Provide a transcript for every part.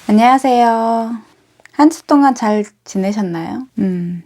안녕하세요. 한 주 동안 잘 지내셨나요?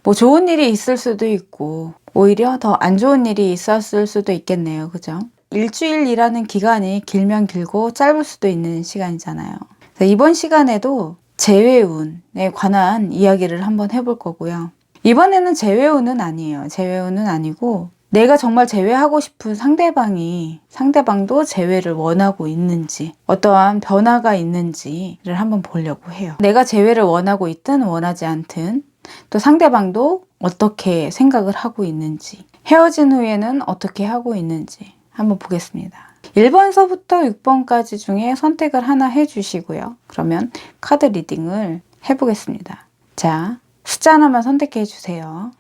뭐 좋은 일이 있을 수도 있고 오히려 더 안 좋은 일이 있었을 수도 있겠네요. 그죠? 일주일이라는 기간이 길면 길고 짧을 수도 있는 시간이잖아요. 그래서 이번 시간에도 재회운에 관한 이야기를 한번 해볼 거고요. 이번에는 재회운은 아니에요. 재회운은 아니고 내가 정말 재회하고 싶은 상대방도 재회를 원하고 있는지, 어떠한 변화가 있는지를 한번 보려고 해요. 내가 재회를 원하고 있든 원하지 않든, 또 상대방도 어떻게 생각을 하고 있는지, 헤어진 후에는 어떻게 하고 있는지 한번 보겠습니다. 1번서부터 6번까지 중에 선택을 하나 해주시고요. 그러면 카드 리딩을 해보겠습니다. 자, 숫자 하나만 선택해 주세요.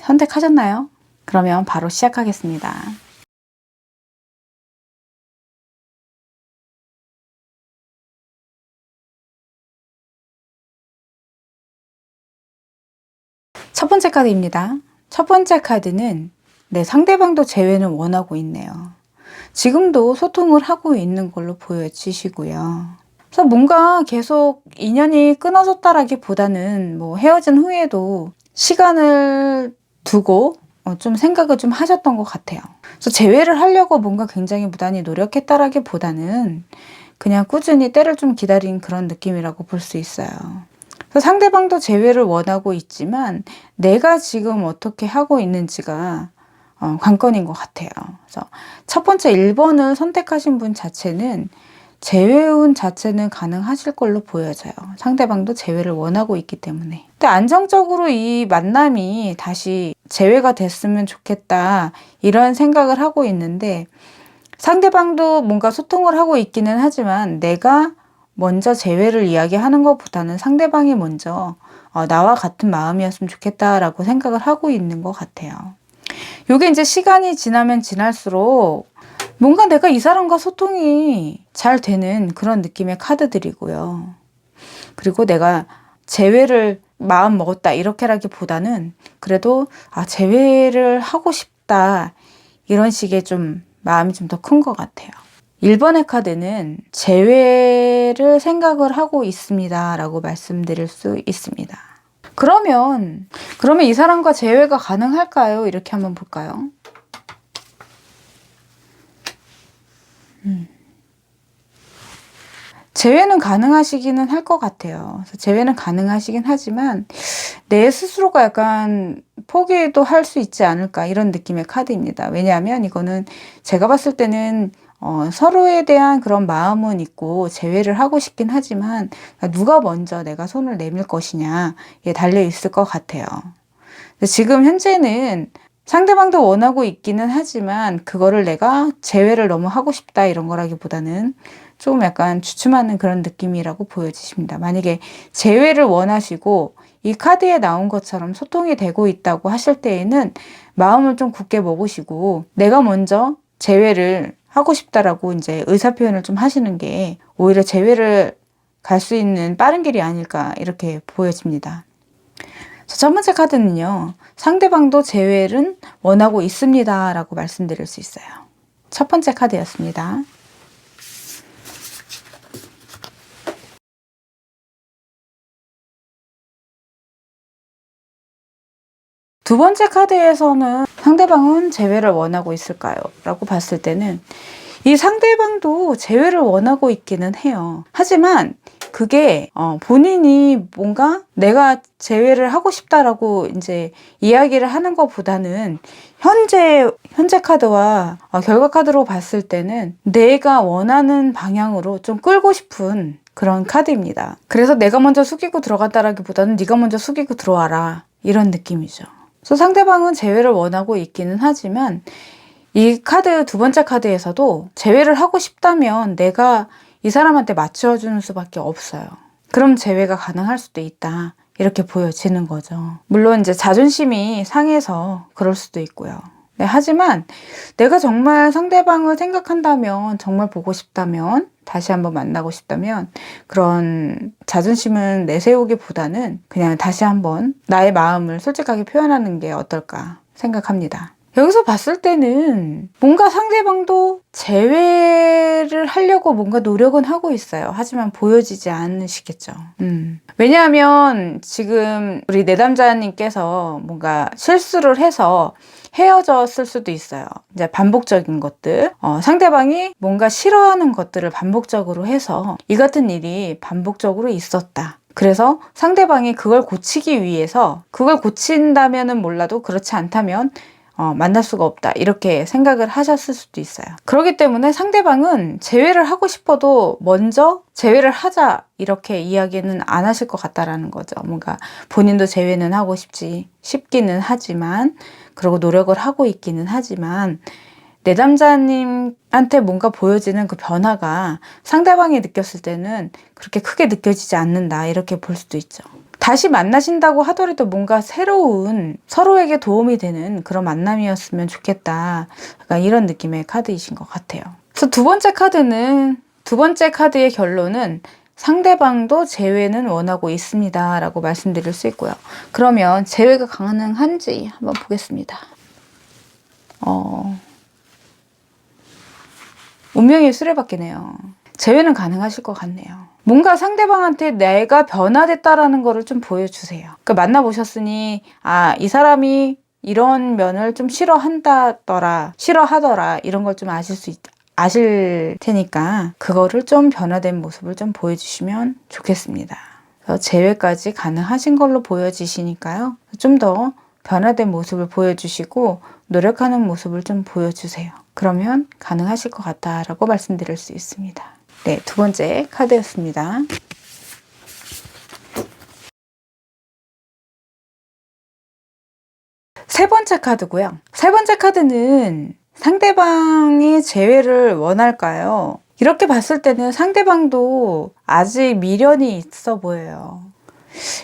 선택하셨나요? 그러면 바로 시작하겠습니다. 첫 번째 카드입니다. 첫 번째 카드는 내 상대방도 재회는 원하고 있네요. 지금도 소통을 하고 있는 걸로 보여지시고요. 그래서 뭔가 계속 인연이 끊어졌다라기보다는 뭐 헤어진 후에도 시간을 두고 좀 생각을 좀 하셨던 것 같아요. 그래서 재회를 하려고 뭔가 굉장히 무단히 노력했다라기보다는 그냥 꾸준히 때를 좀 기다린 그런 느낌이라고 볼 수 있어요. 그래서 상대방도 재회를 원하고 있지만 내가 지금 어떻게 하고 있는지가 관건인 것 같아요. 그래서 첫 번째 1번을 선택하신 분 자체는 재회운 자체는 가능하실 걸로 보여져요. 상대방도 재회를 원하고 있기 때문에. 근데 안정적으로 이 만남이 다시 재회가 됐으면 좋겠다 이런 생각을 하고 있는데 상대방도 뭔가 소통을 하고 있기는 하지만 내가 먼저 재회를 이야기하는 것보다는 상대방이 먼저 나와 같은 마음이었으면 좋겠다라고 생각을 하고 있는 것 같아요. 요게 이제 시간이 지나면 지날수록 뭔가 내가 이 사람과 소통이 잘 되는 그런 느낌의 카드들이고요. 그리고 내가 재회를 마음 먹었다 이렇게라기보다는 그래도 재회를 하고 싶다 이런 식의 좀 마음이 좀 더 큰 것 같아요. 1번의 카드는 재회를 생각을 하고 있습니다 라고 말씀드릴 수 있습니다. 그러면 이 사람과 재회가 가능할까요? 이렇게 한번 볼까요? 재회는 가능하시기는 할 것 같아요. 그래서 재회는 가능하시긴 하지만 내 스스로가 약간 포기도 할 수 있지 않을까 이런 느낌의 카드입니다. 왜냐하면 이거는 제가 봤을 때는 서로에 대한 그런 마음은 있고 재회를 하고 싶긴 하지만 누가 먼저 내가 손을 내밀 것이냐에 달려 있을 것 같아요. 지금 현재는 상대방도 원하고 있기는 하지만 그거를 내가 재회를 너무 하고 싶다 이런 거라기보다는 조금 약간 주춤하는 그런 느낌이라고 보여지십니다. 만약에 재회를 원하시고 이 카드에 나온 것처럼 소통이 되고 있다고 하실 때에는 마음을 좀 굳게 먹으시고 내가 먼저 재회를 하고 싶다라고 이제 의사표현을 좀 하시는 게 오히려 재회를 갈 수 있는 빠른 길이 아닐까 이렇게 보여집니다. 첫 번째 카드는요. 상대방도 재회를 원하고 있습니다 라고 말씀드릴 수 있어요. 첫 번째 카드였습니다. 두 번째 카드에서는 상대방은 재회를 원하고 있을까요? 라고 봤을 때는 이 상대방도 재회를 원하고 있기는 해요. 하지만 그게 본인이 뭔가 내가 재회를 하고 싶다라고 이제 이야기를 하는 것보다는 현재 카드와 결과 카드로 봤을 때는 내가 원하는 방향으로 좀 끌고 싶은 그런 카드입니다. 그래서 내가 먼저 숙이고 들어갔다라기보다는 네가 먼저 숙이고 들어와라 이런 느낌이죠. 그래서 상대방은 재회를 원하고 있기는 하지만 이 카드 두 번째 카드에서도 재회를 하고 싶다면 내가 이 사람한테 맞춰주는 수밖에 없어요. 그럼 재회가 가능할 수도 있다. 이렇게 보여지는 거죠. 물론 이제 자존심이 상해서 그럴 수도 있고요. 네, 하지만 내가 정말 상대방을 생각한다면, 정말 보고 싶다면, 다시 한번 만나고 싶다면 그런 자존심은 내세우기보다는 그냥 다시 한번 나의 마음을 솔직하게 표현하는 게 어떨까 생각합니다. 여기서 봤을 때는 뭔가 상대방도 제외를 하려고 뭔가 노력은 하고 있어요. 하지만 보여지지 않으시겠죠. 왜냐하면 지금 우리 내담자님께서 뭔가 실수를 해서 헤어졌을 수도 있어요. 이제 반복적인 것들, 상대방이 뭔가 싫어하는 것들을 반복적으로 해서 이 같은 일이 반복적으로 있었다. 그래서 상대방이 그걸 고치기 위해서, 그걸 고친다면은 몰라도 그렇지 않다면 만날 수가 없다, 이렇게 생각을 하셨을 수도 있어요. 그렇기 때문에 상대방은 제외를 하고 싶어도 먼저 제외를 하자, 이렇게 이야기는 안 하실 것 같다라는 거죠. 뭔가 본인도 제외는 하고 싶기는 하지만, 그리고 노력을 하고 있기는 하지만, 내담자님한테 뭔가 보여지는 그 변화가 상대방이 느꼈을 때는 그렇게 크게 느껴지지 않는다, 이렇게 볼 수도 있죠. 다시 만나신다고 하더라도 뭔가 새로운, 서로에게 도움이 되는 그런 만남이었으면 좋겠다, 약간 이런 느낌의 카드이신 것 같아요. 그래서 두 번째 카드의 결론은 상대방도 재회는 원하고 있습니다 라고 말씀드릴 수 있고요. 그러면 재회가 가능한지 한번 보겠습니다. 운명의 수레바퀴네요. 재회는 가능하실 것 같네요. 뭔가 상대방한테 내가 변화됐다라는 거를 좀 보여주세요. 그러니까 만나보셨으니, 이 사람이 이런 면을 좀 싫어하더라, 이런 걸 좀 아실 테니까 그거를 좀 변화된 모습을 좀 보여주시면 좋겠습니다. 그래서 재회까지 가능하신 걸로 보여지시니까요. 좀 더 변화된 모습을 보여주시고 노력하는 모습을 좀 보여주세요. 그러면 가능하실 것 같다라고 말씀드릴 수 있습니다. 네, 두 번째 카드였습니다. 세 번째 카드고요. 세 번째 카드는 상대방이 재회를 원할까요? 이렇게 봤을 때는 상대방도 아직 미련이 있어 보여요.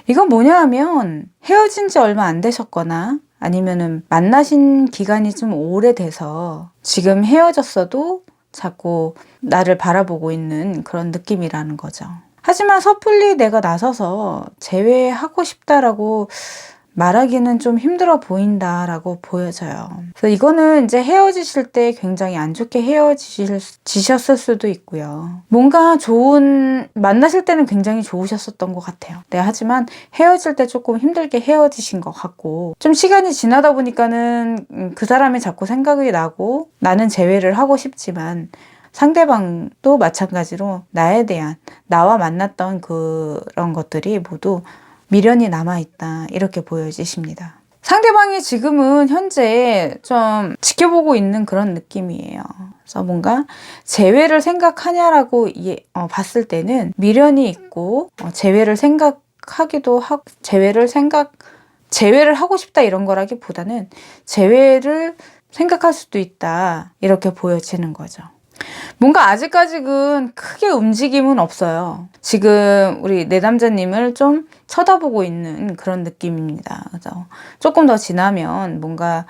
이건 뭐냐 하면 헤어진 지 얼마 안 되셨거나 아니면은 만나신 기간이 좀 오래돼서 지금 헤어졌어도 자꾸 나를 바라보고 있는 그런 느낌이라는 거죠. 하지만 섣불리 내가 나서서 재회하고 싶다라고 말하기는 좀 힘들어 보인다라고 보여져요. 그래서 이거는 이제 헤어지실 때 굉장히 안 좋게 헤어지셨을 수도 있고요. 뭔가 만나실 때는 굉장히 좋으셨었던 것 같아요. 네, 하지만 헤어질 때 조금 힘들게 헤어지신 것 같고, 좀 시간이 지나다 보니까는 그 사람이 자꾸 생각이 나고 나는 재회를 하고 싶지만 상대방도 마찬가지로 나와 만났던 그런 것들이 모두 미련이 남아있다, 이렇게 보여지십니다. 상대방이 지금은 현재 좀 지켜보고 있는 그런 느낌이에요. 그래서 뭔가 재회를 생각하냐라고 봤을 때는 미련이 있고, 재회를 생각하기도 하고, 재회를 하고 싶다 이런 거라기보다는 재회를 생각할 수도 있다, 이렇게 보여지는 거죠. 뭔가 아직까지는 크게 움직임은 없어요. 지금 우리 내담자님을 좀 쳐다보고 있는 그런 느낌입니다. 그래서 조금 더 지나면 뭔가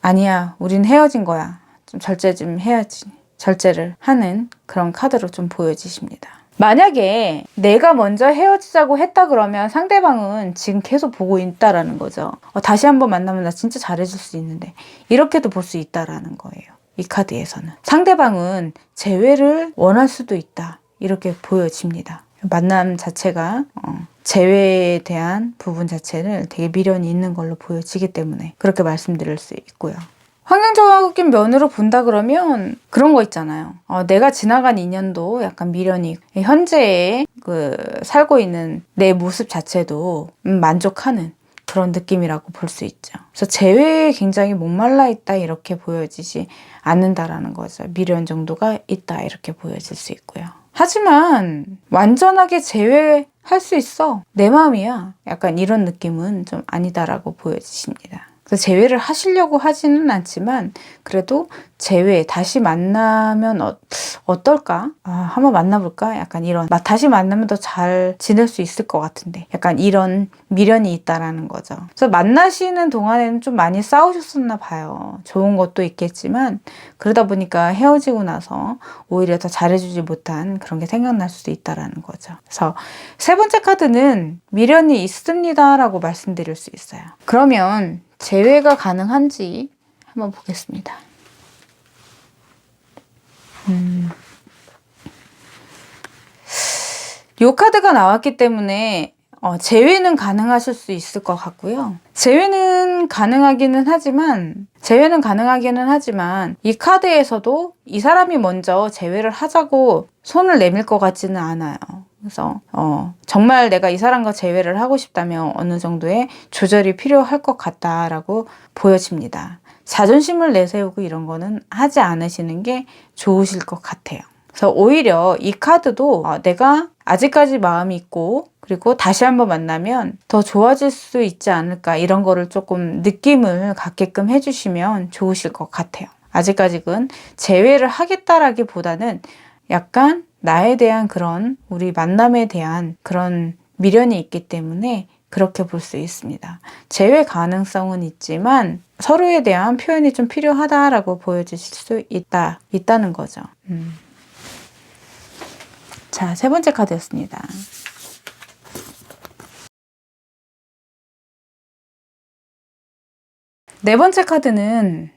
아니야, 우린 헤어진 거야, 좀 절제 좀 해야지, 절제를 하는 그런 카드로 좀 보여지십니다. 만약에 내가 먼저 헤어지자고 했다 그러면 상대방은 지금 계속 보고 있다라는 거죠. 다시 한번 만나면 나 진짜 잘해줄 수 있는데, 이렇게도 볼 수 있다라는 거예요. 이 카드에서는 재회를 원할 수도 있다, 이렇게 보여집니다. 만남 자체가 재회에 대한 부분 자체는 되게 미련이 있는 걸로 보여지기 때문에 그렇게 말씀드릴 수 있고요. 환경적인 면으로 본다 그러면 그런 거 있잖아요. 내가 지나간 인연도 약간 미련이, 현재에 살고 있는 내 모습 자체도 만족하는 그런 느낌이라고 볼 수 있죠. 그래서 재회에 굉장히 목말라 있다, 이렇게 보여지지 않는다라는 거죠. 미련 정도가 있다, 이렇게 보여질 수 있고요. 하지만 완전하게 재회할 수 있어, 내 마음이야, 약간 이런 느낌은 좀 아니다라고 보여지십니다. 그래서 재회를 하시려고 하지는 않지만 그래도 다시 만나면 어떨까? 한번 만나볼까? 약간 이런, 다시 만나면 더 잘 지낼 수 있을 것 같은데, 약간 이런 미련이 있다라는 거죠. 그래서 만나시는 동안에는 좀 많이 싸우셨었나 봐요. 좋은 것도 있겠지만 그러다 보니까 헤어지고 나서 오히려 더 잘해주지 못한 그런 게 생각날 수도 있다라는 거죠. 그래서 세 번째 카드는 미련이 있습니다라고 말씀드릴 수 있어요. 그러면 재회가 가능한지 한번 보겠습니다. 요 카드가 나왔기 때문에 제외는 가능하실 수 있을 것 같고요. 제외는 가능하기는 하지만 이 카드에서도 이 사람이 먼저 제외를 하자고 손을 내밀 것 같지는 않아요. 그래서 정말 내가 이 사람과 제외를 하고 싶다면 어느 정도의 조절이 필요할 것 같다라고 보여집니다. 자존심을 내세우고 이런 거는 하지 않으시는 게 좋으실 것 같아요. 그래서 오히려 이 카드도 내가 아직까지 마음이 있고 그리고 다시 한번 만나면 더 좋아질 수 있지 않을까, 이런 거를 조금 느낌을 갖게끔 해주시면 좋으실 것 같아요. 아직까지는 제외를 하겠다라기보다는 약간 나에 대한 그런 우리 만남에 대한 그런 미련이 있기 때문에 그렇게 볼 수 있습니다. 제외 가능성은 있지만 서로에 대한 표현이 좀 필요하다라고 보여주실 수 있다는 거죠. 자, 세 번째 카드였습니다. 네 번째 카드는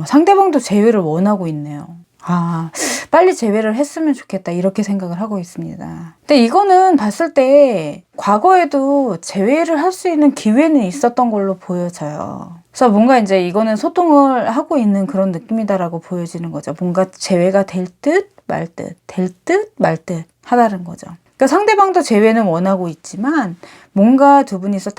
상대방도 제외를 원하고 있네요. 빨리 제외를 했으면 좋겠다, 이렇게 생각을 하고 있습니다. 근데 이거는 봤을 때 과거에도 제외를 할 수 있는 기회는 있었던 걸로 보여져요. 그래서 뭔가 이제 이거는 소통을 하고 있는 그런 느낌이다라고 보여지는 거죠. 뭔가 제외가 될 듯 말 듯, 될 듯 말 듯 하다는 거죠. 그러니까 상대방도 제외는 원하고 있지만 뭔가 두 분이서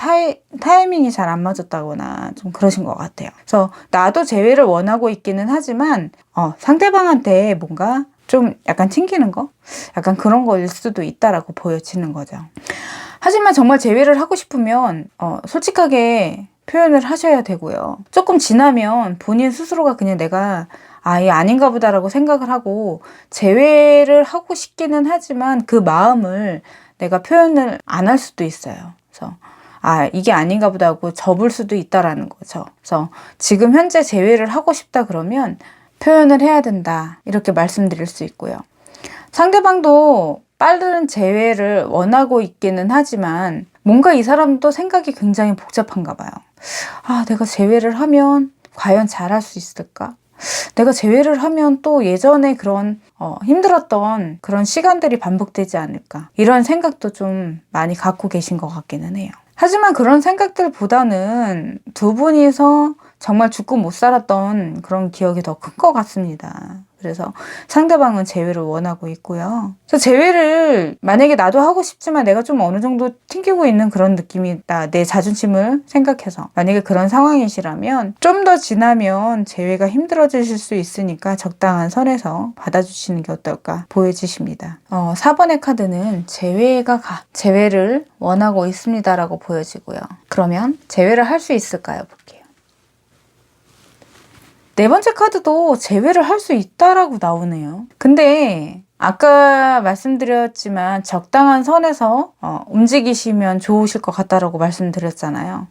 타이밍이 잘 안 맞았다거나 좀 그러신 것 같아요. 그래서 나도 제외를 원하고 있기는 하지만 상대방한테 뭔가 좀 약간 튕기는 거? 약간 그런 거일 수도 있다라고 보여지는 거죠. 하지만 정말 제외를 하고 싶으면 솔직하게 표현을 하셔야 되고요. 조금 지나면 본인 스스로가 그냥 내가 얘 아닌가 보다라고 생각을 하고 제외를 하고 싶기는 하지만 그 마음을 내가 표현을 안 할 수도 있어요. 그래서 이게 아닌가 보다 하고 접을 수도 있다라는 거죠. 그래서 지금 현재 제외를 하고 싶다 그러면 표현을 해야 된다, 이렇게 말씀드릴 수 있고요. 상대방도 빠른 제외를 원하고 있기는 하지만 뭔가 이 사람도 생각이 굉장히 복잡한가 봐요. 내가 제외를 하면 과연 잘할 수 있을까? 내가 제외를 하면 또 예전에 그런 힘들었던 그런 시간들이 반복되지 않을까, 이런 생각도 좀 많이 갖고 계신 것 같기는 해요. 하지만 그런 생각들보다는 두 분이서 정말 죽고 못 살았던 그런 기억이 더 큰 것 같습니다. 그래서 상대방은 제외를 원하고 있고요. 그래서 제외를 만약에 나도 하고 싶지만 내가 좀 어느 정도 튕기고 있는 그런 느낌이다, 내 자존심을 생각해서 만약에 그런 상황이시라면 좀 더 지나면 제외가 힘들어지실 수 있으니까 적당한 선에서 받아주시는 게 어떨까 보여지십니다. 4번의 카드는 제외를 원하고 있습니다라고 보여지고요. 그러면 제외를 할 수 있을까요? 볼게요. 네 번째 카드도 제외를 할 수 있다라고 나오네요. 근데 아까 말씀드렸지만 적당한 선에서 움직이시면 좋으실 것 같다라고 말씀드렸잖아요.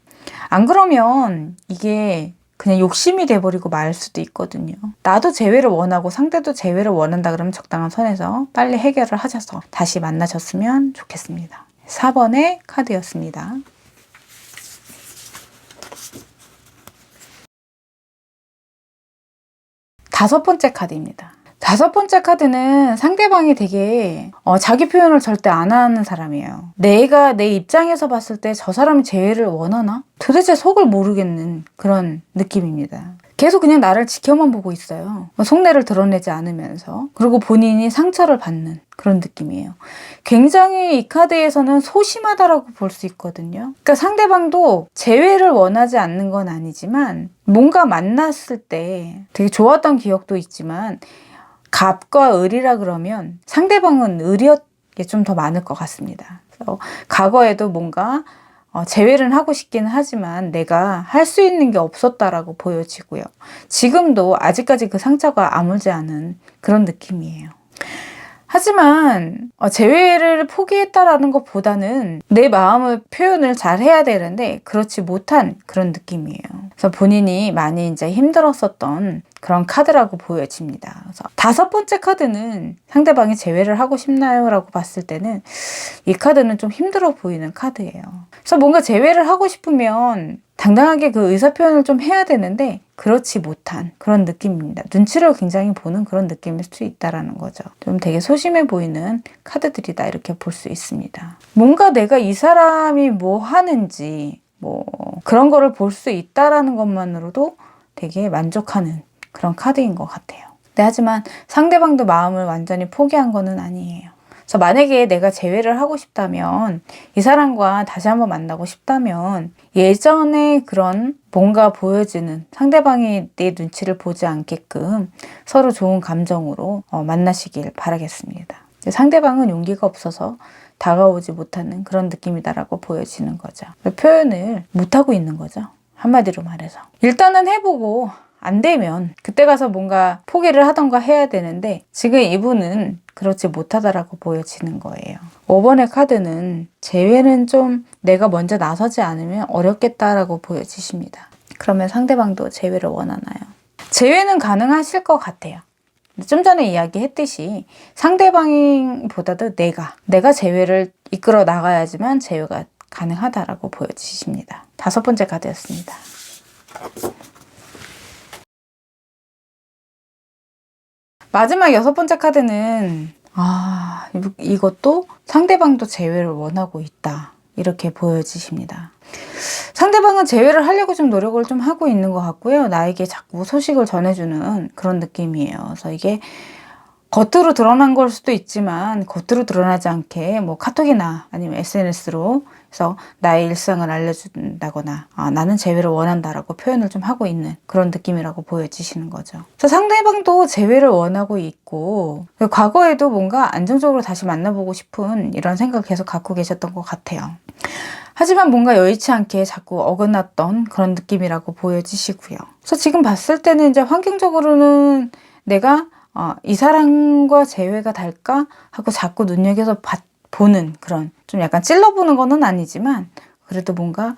안 그러면 이게 그냥 욕심이 돼버리고 말 수도 있거든요. 나도 제외를 원하고 상대도 제외를 원한다 그러면 적당한 선에서 빨리 해결을 하셔서 다시 만나셨으면 좋겠습니다. 4번의 카드였습니다. 다섯 번째 카드입니다. 다섯 번째 카드는 상대방이 되게 자기 표현을 절대 안 하는 사람이에요. 내가 내 입장에서 봤을 때 저 사람이 제외를 원하나? 도대체 속을 모르겠는 그런 느낌입니다. 계속 그냥 나를 지켜만 보고 있어요. 속내를 드러내지 않으면서. 그리고 본인이 상처를 받는 그런 느낌이에요. 굉장히 이 카드에서는 소심하다라고 볼 수 있거든요. 그러니까 상대방도 제외를 원하지 않는 건 아니지만 뭔가 만났을 때 되게 좋았던 기억도 있지만 갑과 을이라 그러면 상대방은 을이었던 게 좀 더 많을 것 같습니다. 그래서 과거에도 뭔가 제외를 하고 싶기는 하지만 내가 할 수 있는 게 없었다라고 보여지고요. 지금도 아직까지 그 상처가 아물지 않은 그런 느낌이에요. 하지만 제외를 포기했다라는 것보다는 내 마음을 표현을 잘 해야 되는데 그렇지 못한 그런 느낌이에요. 그래서 본인이 많이 이제 힘들었었던 그런 카드라고 보여집니다. 그래서 5번째 카드는 상대방이 제외를 하고 싶나요? 라고 봤을 때는 이 카드는 좀 힘들어 보이는 카드예요. 그래서 뭔가 제외를 하고 싶으면 당당하게 그 의사표현을 좀 해야 되는데 그렇지 못한 그런 느낌입니다. 눈치를 굉장히 보는 그런 느낌일 수 있다라는 거죠. 좀 되게 소심해 보이는 카드들이다 이렇게 볼 수 있습니다. 뭔가 내가 이 사람이 뭐 하는지 뭐 그런 거를 볼 수 있다라는 것만으로도 되게 만족하는 그런 카드인 것 같아요. 네, 하지만 상대방도 마음을 완전히 포기한 거는 아니에요. 그래서 만약에 내가 재회를 하고 싶다면 이 사람과 다시 한번 만나고 싶다면 예전에 그런 뭔가 보여지는 상대방이 내 눈치를 보지 않게끔 서로 좋은 감정으로 만나시길 바라겠습니다. 상대방은 용기가 없어서 다가오지 못하는 그런 느낌이다라고 보여지는 거죠. 표현을 못하고 있는 거죠. 한마디로 말해서. 일단은 해보고 안 되면 그때 가서 뭔가 포기를 하던가 해야 되는데 지금 이분은 그렇지 못하다라고 보여지는 거예요. 5번의 카드는 재회는 좀 내가 먼저 나서지 않으면 어렵겠다라고 보여지십니다. 그러면 상대방도 재회를 원하나요? 재회는 가능하실 것 같아요. 좀 전에 이야기했듯이 상대방보다도 내가 재회를 이끌어 나가야지만 재회가 가능하다라고 보여지십니다. 5번째 카드였습니다. 마지막 6번째 카드는 이것도 상대방도 재회를 원하고 있다 이렇게 보여지십니다. 상대방은 재회를 하려고 좀 노력을 좀 하고 있는 것 같고요. 나에게 자꾸 소식을 전해주는 그런 느낌이에요. 그래서 이게 겉으로 드러난 걸 수도 있지만 겉으로 드러나지 않게 뭐 카톡이나 아니면 SNS로 해서 나의 일상을 알려준다거나 나는 재회를 원한다라고 표현을 좀 하고 있는 그런 느낌이라고 보여지시는 거죠. 그래서 상대방도 재회를 원하고 있고 과거에도 뭔가 안정적으로 다시 만나보고 싶은 이런 생각을 계속 갖고 계셨던 것 같아요. 하지만 뭔가 여의치 않게 자꾸 어긋났던 그런 느낌이라고 보여지시고요. 그래서 지금 봤을 때는 이제 환경적으로는 내가 이 사람과 재회가 될까 하고 자꾸 눈여겨서 보는 그런 좀 약간 찔러보는 거는 아니지만 그래도 뭔가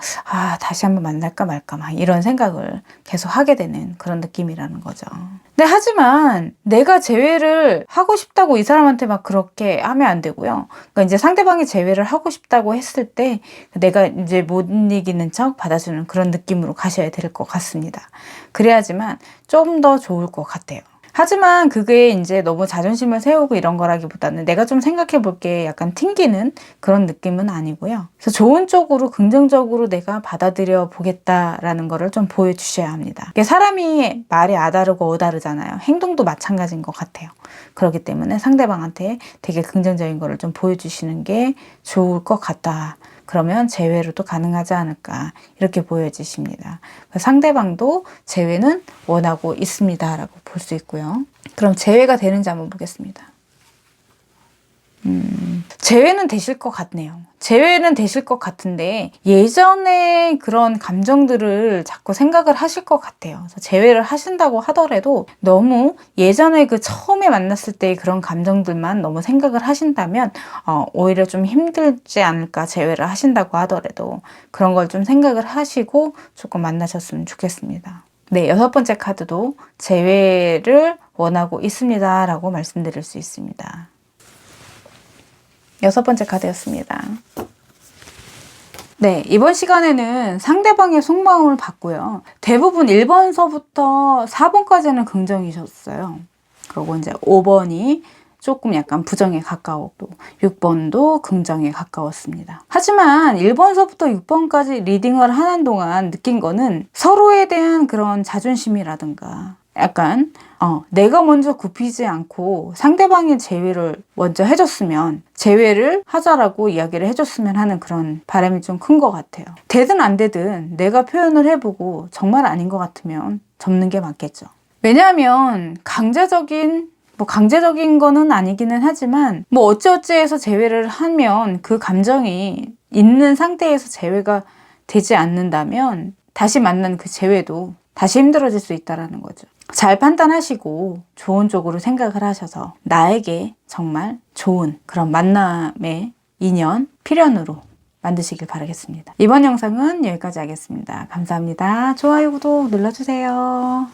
다시 한번 만날까 말까 막 이런 생각을 계속 하게 되는 그런 느낌이라는 거죠. 근데 하지만 내가 재회를 하고 싶다고 이 사람한테 막 그렇게 하면 안 되고요. 그러니까 이제 상대방이 재회를 하고 싶다고 했을 때 내가 이제 못 이기는 척 받아주는 그런 느낌으로 가셔야 될 것 같습니다. 그래야지만 좀 더 좋을 것 같아요. 하지만 그게 이제 너무 자존심을 세우고 이런 거라기보다는 내가 좀 생각해 볼게 약간 튕기는 그런 느낌은 아니고요. 그래서 좋은 쪽으로 긍정적으로 내가 받아들여 보겠다라는 거를 좀 보여주셔야 합니다. 사람이 말이 아다르고 어다르잖아요. 행동도 마찬가지인 것 같아요. 그렇기 때문에 상대방한테 되게 긍정적인 거를 좀 보여주시는 게 좋을 것 같다. 그러면 재회로도 가능하지 않을까 이렇게 보여지십니다. 상대방도 재회는 원하고 있습니다 라고 볼 수 있고요. 그럼 재회가 되는지 한번 보겠습니다. 재회는 되실 것 같네요. 재회는 되실 것 같은데 예전에 그런 감정들을 자꾸 생각을 하실 것 같아요. 그래서 재회를 하신다고 하더라도 너무 예전에 그 처음에 만났을 때의 그런 감정들만 너무 생각을 하신다면 오히려 좀 힘들지 않을까. 재회를 하신다고 하더라도 그런 걸 좀 생각을 하시고 조금 만나셨으면 좋겠습니다. 네, 6번째 카드도 재회를 원하고 있습니다 라고 말씀드릴 수 있습니다. 6번째 카드였습니다. 네, 이번 시간에는 상대방의 속마음을 봤고요. 대부분 1번서부터 4번까지는 긍정이셨어요. 그리고 이제 5번이 조금 약간 부정에 가까웠고 6번도 긍정에 가까웠습니다. 하지만 1번서부터 6번까지 리딩을 하는 동안 느낀 거는 서로에 대한 그런 자존심이라든가 약간 내가 먼저 굽히지 않고 상대방이 재회를 먼저 해줬으면 재회를 하자라고 이야기를 해줬으면 하는 그런 바람이 좀 큰 것 같아요. 되든 안 되든 내가 표현을 해보고 정말 아닌 것 같으면 접는 게 맞겠죠. 왜냐하면 강제적인 거는 아니기는 하지만 어찌어찌해서 재회를 하면 그 감정이 있는 상태에서 재회가 되지 않는다면 다시 만난 그 재회도 다시 힘들어질 수 있다는 거죠. 잘 판단하시고 좋은 쪽으로 생각을 하셔서 나에게 정말 좋은 그런 만남의 인연, 필연으로 만드시길 바라겠습니다. 이번 영상은 여기까지 하겠습니다. 감사합니다. 좋아요, 구독 눌러주세요.